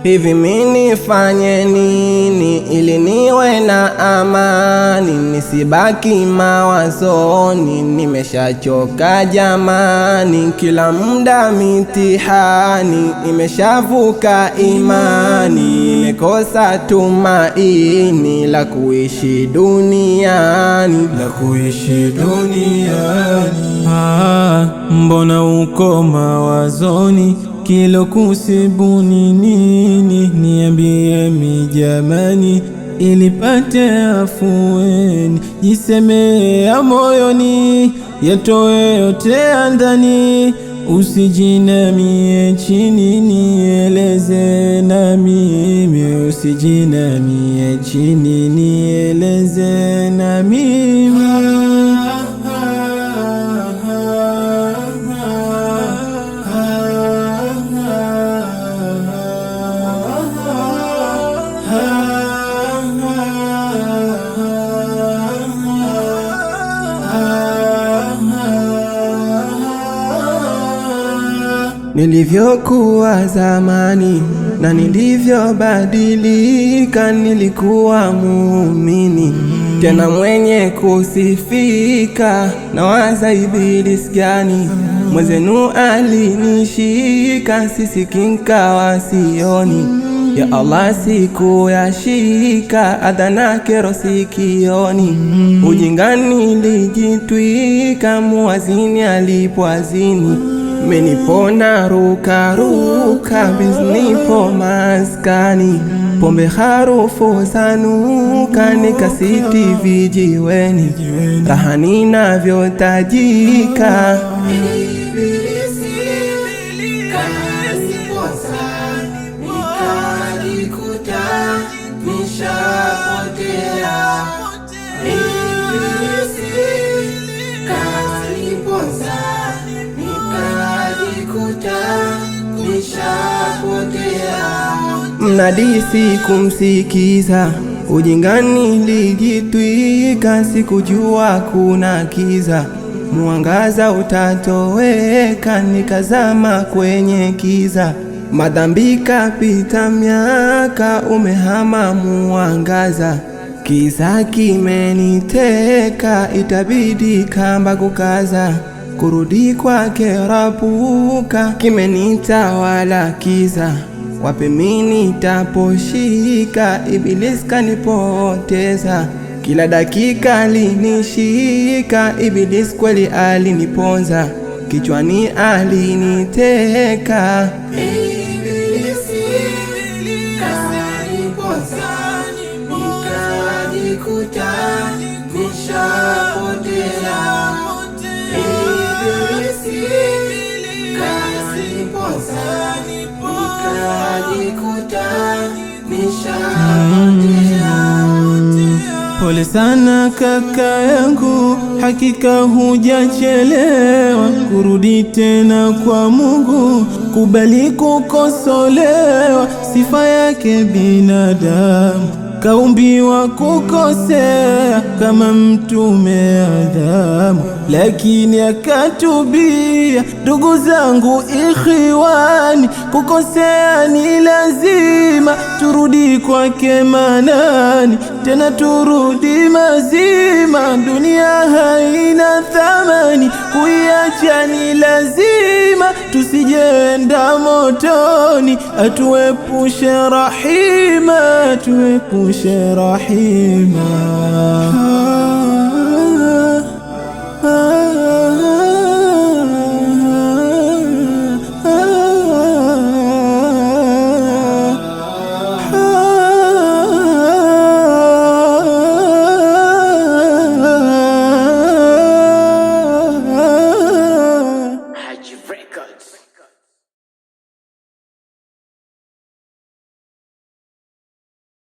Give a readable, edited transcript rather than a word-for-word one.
Hivi mimi nifanye nini ili niwe na amani, nisibaki mawazoni, nimeshachoka jamani, kila muda mitihani, nimeshavuka imani, nimekosa tumaini la kuishi duniani, mbona uko mawazoni, kilo kusibuni nini, niambie mijamani, ilipate afueni, jiseme ya moyoni, yatoe yote andani, usijinamie chini, nieleze na mimi, usijinamie chini, nieleze na mimi. Nilivyokuwa zamani na nilivyobadilika, nilikuwa muumini tena mwenye kusifika, na waza Ibilisi gani mwezenu alinishika, sisiki nkawa sioni, ya Allah siku yashika, adhana kero sikioni, ujingani nilijitwika, muazini alipoazini, menipona ruka ruka, biznipo maskani, pombe harufu sanuka, nikasiti vijiweni, raha ninavyotajika. Mnadisi kumsikiza, ujingani lijitwika, sikujua kuna kiza, mwangaza utatoweka, nikazama kwenye kiza, madhambi kapita miaka, umehama mwangaza, kiza kimeniteka, itabidi kamba kukaza, kurudi kwake Rabuka, kimenitawala kiza, wapi mimi nitaposhika, Ibilisi kanipoteza, kila dakika alinishika, Ibilisi kweli aliniponza, kichwani aliniteka. Ibilisi kaniponza, nikajikuta nishapotea. Ibilisi kaniponza, nikajikuta nishapotea. Pole sana kaka yangu, hakika hujachelewa kurudi tena kwa Mungu, kubali kukosolewa, sifa yake binadamu, kaumbiwa kukosea kama mtume Adamu, lakini akatubia. Ndugu zangu ikhiwani, kukosea ni lazima, turudi kwake Manani, tena turudi mazima. Dunia haina thamani, kuiacha ni lazima, tusijeenda motoni, atuepushe Rahima, atuepushe Rahima.